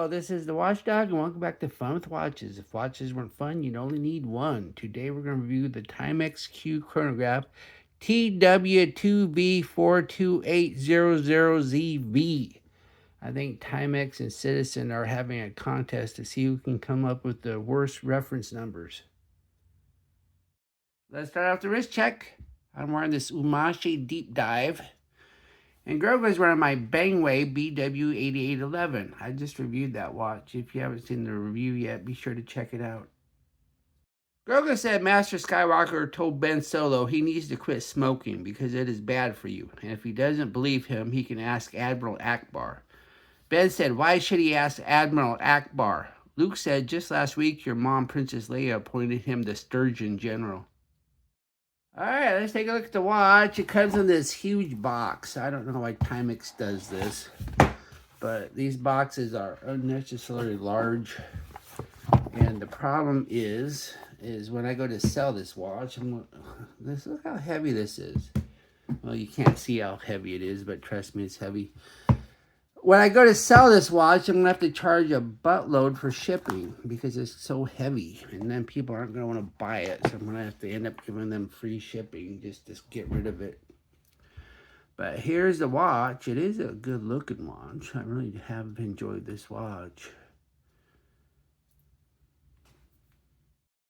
Hello, this is the Watchdog, and welcome back to Fun with Watches. If watches weren't fun, you'd only need one. Today we're going to review the Timex Q Chronograph TW2V42800ZV. I think Timex and Citizen are having a contest to see who can come up with the worst reference numbers. Let's start off the wrist check. I'm wearing this Umashi Deep Dive. And Grover's wearing my Bangway BW8811. I just reviewed that watch. If you haven't seen the review yet, be sure to check it out. Grogu said Master Skywalker told Ben Solo he needs to quit smoking because it is bad for you. And if he doesn't believe him, he can ask Admiral Akbar. Ben said, why should he ask Admiral Akbar? Luke said, just last week your mom, Princess Leia, appointed him the Sturgeon General. All right, let's take a look at the watch. It comes in this huge box. I don't know why Timex does this, but these boxes are unnecessarily large. And the problem is when I go to sell this watch, look how heavy this is. Well, you can't see how heavy it is, but trust me, it's heavy. When I go to sell this watch, I'm going to have to charge a buttload for shipping because it's so heavy. And then people aren't going to want to buy it. So I'm going to have to end up giving them free shipping just to get rid of it. But here's the watch. It is a good looking watch. I really have enjoyed this watch.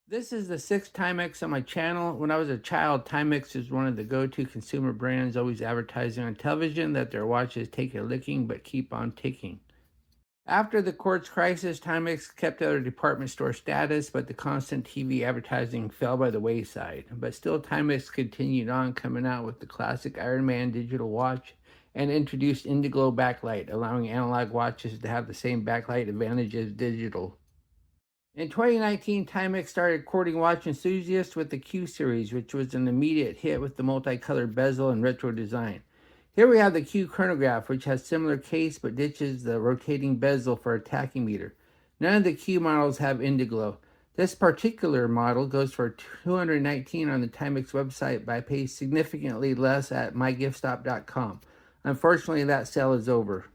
This is the 6th Timex on my channel. When I was a child, Timex was one of the go-to consumer brands, always advertising on television that their watches take a licking but keep on ticking. After the Quartz crisis, Timex kept their department store status, but the constant TV advertising fell by the wayside. But still, Timex continued on, coming out with the classic Iron Man digital watch and introduced Indiglo backlight, allowing analog watches to have the same backlight advantage as digital. In 2019, Timex started courting watch enthusiasts with the Q series, which was an immediate hit with the multicolored bezel and retro design. Here we have the Q Chronograph, which has similar case but ditches the rotating bezel for a tachymeter. None of the Q models have Indiglo. This particular model goes for $219 on the Timex website, but I pay significantly less at mygiftstop.com. Unfortunately, that sale is over.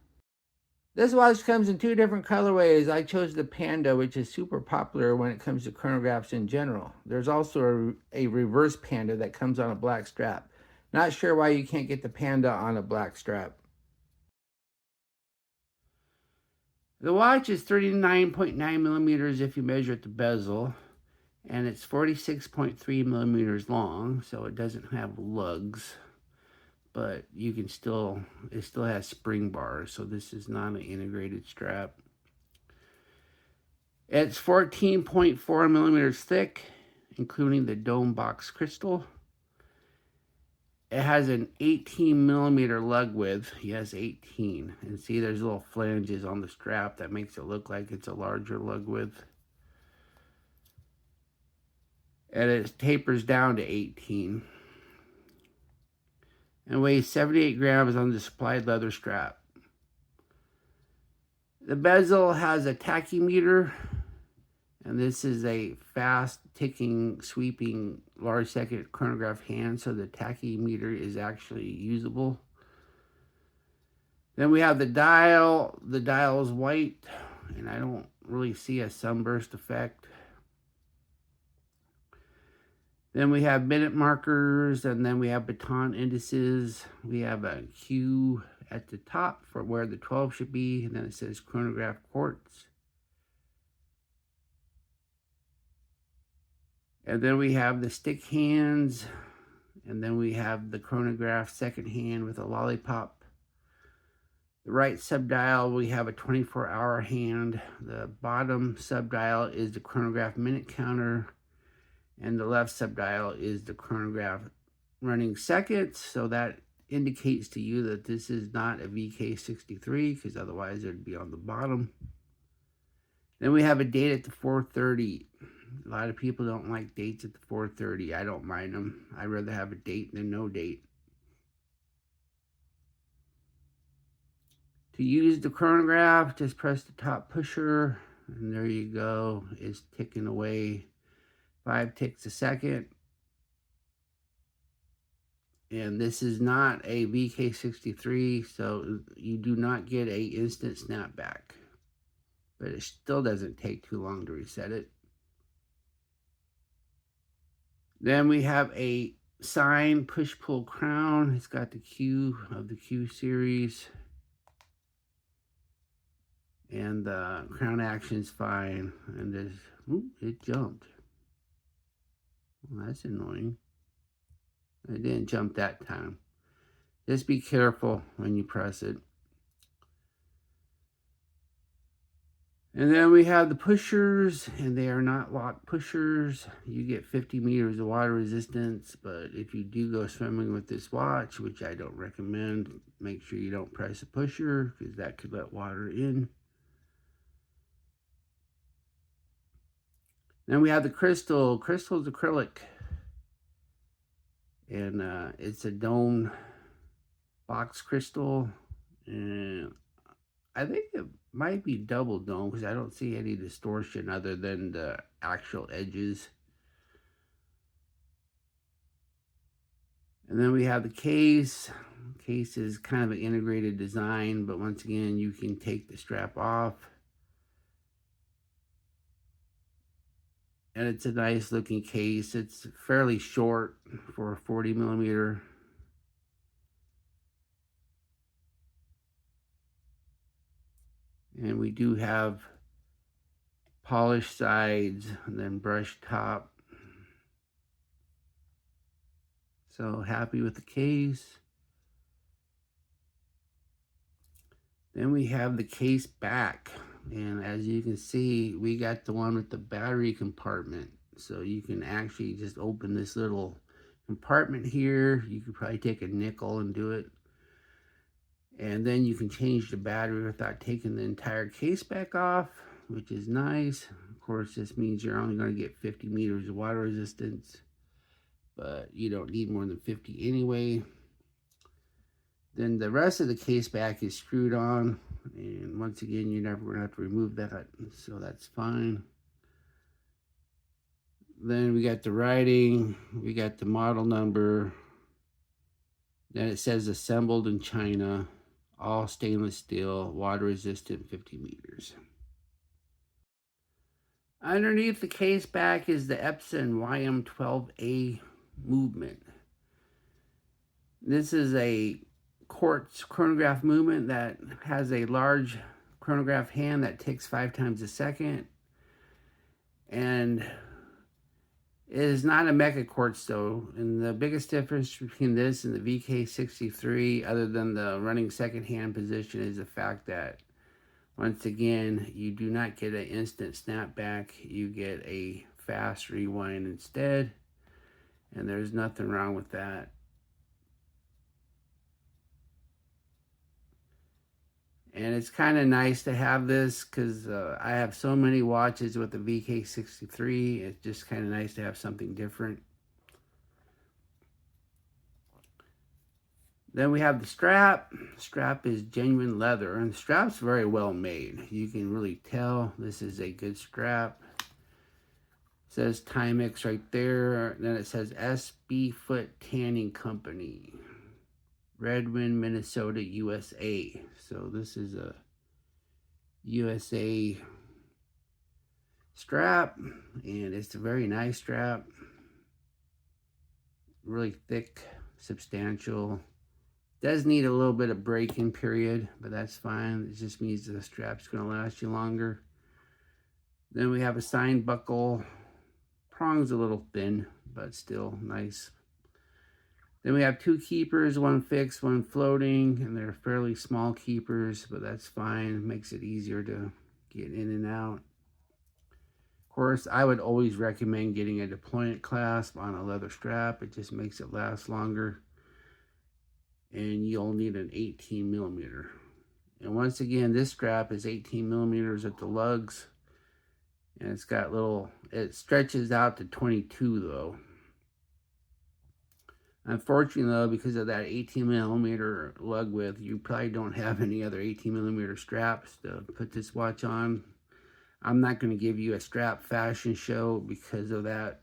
This watch comes in 2 different colorways. I chose the Panda, which is super popular when it comes to chronographs in general. There's also a reverse Panda that comes on a black strap. Not sure why you can't get the Panda on a black strap. The watch is 39.9 millimeters if you measure at the bezel, and it's 46.3 millimeters long, so it doesn't have lugs. But you can it still has spring bars, so this is not an integrated strap. It's 14.4 millimeters thick, including the dome box crystal. It has an 18 millimeter lug width. Yes, 18. And see, there's little flanges on the strap that makes it look like it's a larger lug width. And it tapers down to 18. And weighs 78 grams on the supplied leather strap. The bezel has a tachymeter, and this is a fast ticking, sweeping, large second chronograph hand, so the tachymeter is actually usable. Then we have the dial. The dial is white, and I don't really see a sunburst effect. Then we have minute markers, and then we have baton indices. We have a Q at the top for where the 12 should be, and then it says Chronograph Quartz. And then we have the stick hands, and then we have the chronograph second hand with a lollipop. The right subdial, we have a 24-hour hand. The bottom subdial is the chronograph minute counter. And the left subdial is the chronograph running seconds. So that indicates to you that this is not a VK63, because otherwise it would be on the bottom. Then we have a date at the 4:30. A lot of people don't like dates at the 4:30. I don't mind them. I'd rather have a date than no date. To use the chronograph, just press the top pusher, and there you go. It's ticking away. 5 ticks a second. And this is not a VK63, so you do not get a instant snapback. but it still doesn't take too long to reset it. Then we have a sign push-pull crown. It's got the Q of the Q series. And the crown action's fine. And this, it jumped. Well, that's annoying. It didn't jump that time. Just be careful when you press it. And then we have the pushers, and they are not lock pushers. You get 50 meters of water resistance, but if you do go swimming with this watch, which I don't recommend, make sure you don't press a pusher, because that could let water in. Then we have the crystal. Crystal's acrylic, and it's a dome box crystal, and I think it might be double dome because I don't see any distortion other than the actual edges. And then we have the case. Case is kind of an integrated design, but once again, you can take the strap off. And it's a nice looking case. It's fairly short for a 40 millimeter. And we do have polished sides and then brushed top. So happy with the case. Then we have the case back. And as you can see, we got the one with the battery compartment. So you can actually just open this little compartment here. You could probably take a nickel and do it. And then you can change the battery without taking the entire case back off, which is nice. Of course, this means you're only going to get 50 meters of water resistance, but you don't need more than 50 anyway. Then the rest of the case back is screwed on, and once again, you're never going to have to remove that, so that's fine. Then we got the writing, we got the model number, then it says assembled in China, all stainless steel, water resistant, 50 meters. Underneath the case back is the Epson YM12A movement. This is a Quartz chronograph movement that has a large chronograph hand that ticks 5 times a second. And it is not a mecha quartz though. And the biggest difference between this and the VK63, other than the running second hand position, is the fact that once again, you do not get an instant snapback. You get a fast rewind instead. And there's nothing wrong with that. And it's kind of nice to have this because I have so many watches with the VK63. It's just kind of nice to have something different. Then we have the strap. The strap is genuine leather, and the strap's very well made. You can really tell this is a good strap. It says Timex right there. Then it says SB Foot Tanning Company, Redmond, Minnesota, USA. So this is a USA strap, and it's a very nice strap. Really thick, substantial. Does need a little bit of break-in period, but that's fine. It just means the strap's going to last you longer. Then we have a sign buckle. Prong's a little thin, but still nice. Then we have 2 keepers, one fixed, one floating, and they're fairly small keepers, but that's fine. It makes it easier to get in and out. Of course, I would always recommend getting a deployment clasp on a leather strap. It just makes it last longer. And you'll need an 18 millimeter. And once again, this strap is 18 millimeters at the lugs. And it's got it stretches out to 22 though. Unfortunately though, because of that 18 millimeter lug width, you probably don't have any other 18 millimeter straps to put this watch on. I'm not going to give you a strap fashion show because of that.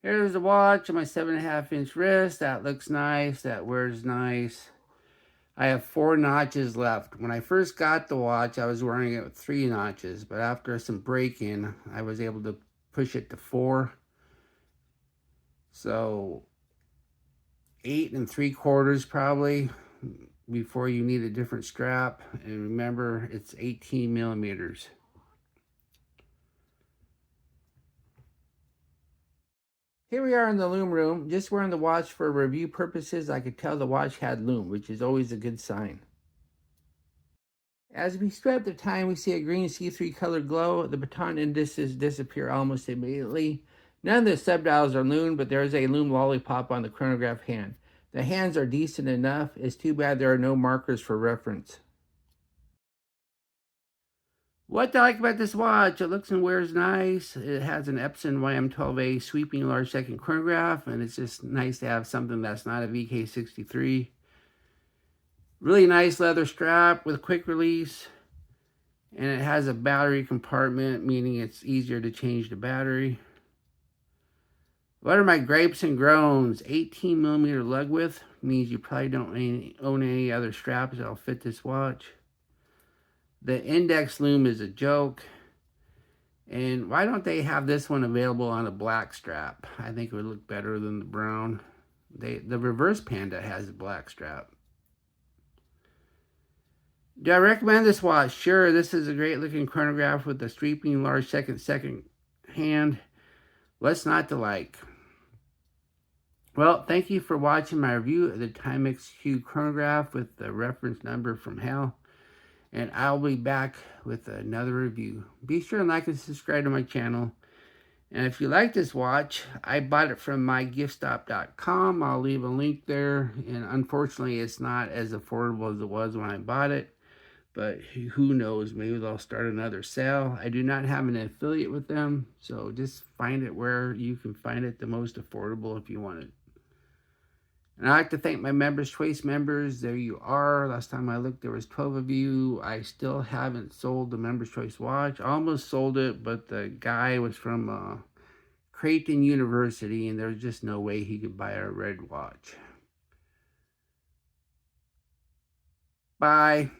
Here's the watch on my 7.5-inch wrist. That looks nice. That wears nice. I have 4 notches left. When I first got the watch, I was wearing it with 3 notches, but after some break-in, I was able to push it to 4. So 8 3/4 probably before you need a different strap. And remember, it's 18 millimeters. Here we are in the loom room, just wearing the watch for review purposes. I could tell the watch had loom, which is always a good sign. As we strap the time, we see a green C3 color glow. The baton indices disappear almost immediately. None of the subdials are loomed, but there is a loom lollipop on the chronograph hand. The hands are decent enough. It's too bad there are no markers for reference. What I like about this watch, it looks and wears nice. It has an Epson YM12A sweeping large second chronograph, and it's just nice to have something that's not a VK63. Really nice leather strap with quick release, and it has a battery compartment, meaning it's easier to change the battery. What are my gripes and groans? 18 millimeter lug width means you probably don't own any other straps that'll fit this watch. The index loom is a joke. And why don't they have this one available on a black strap? I think it would look better than the brown. The reverse Panda has a black strap. Do I recommend this watch? Sure, this is a great looking chronograph with a sweeping large second hand. What's not to like? Well, thank you for watching my review of the Timex Q Chronograph with the reference number from hell. And I'll be back with another review. Be sure and like and subscribe to my channel. And if you like this watch, I bought it from mygiftstop.com. I'll leave a link there. And unfortunately, it's not as affordable as it was when I bought it. But who knows, maybe they'll start another sale. I do not have an affiliate with them. So just find it where you can find it the most affordable if you want it. And I'd like to thank my Members Choice members. There you are. Last time I looked, there was 12 of you. I still haven't sold the Members Choice watch. I almost sold it, but the guy was from Creighton University, and there's just no way he could buy a red watch. Bye.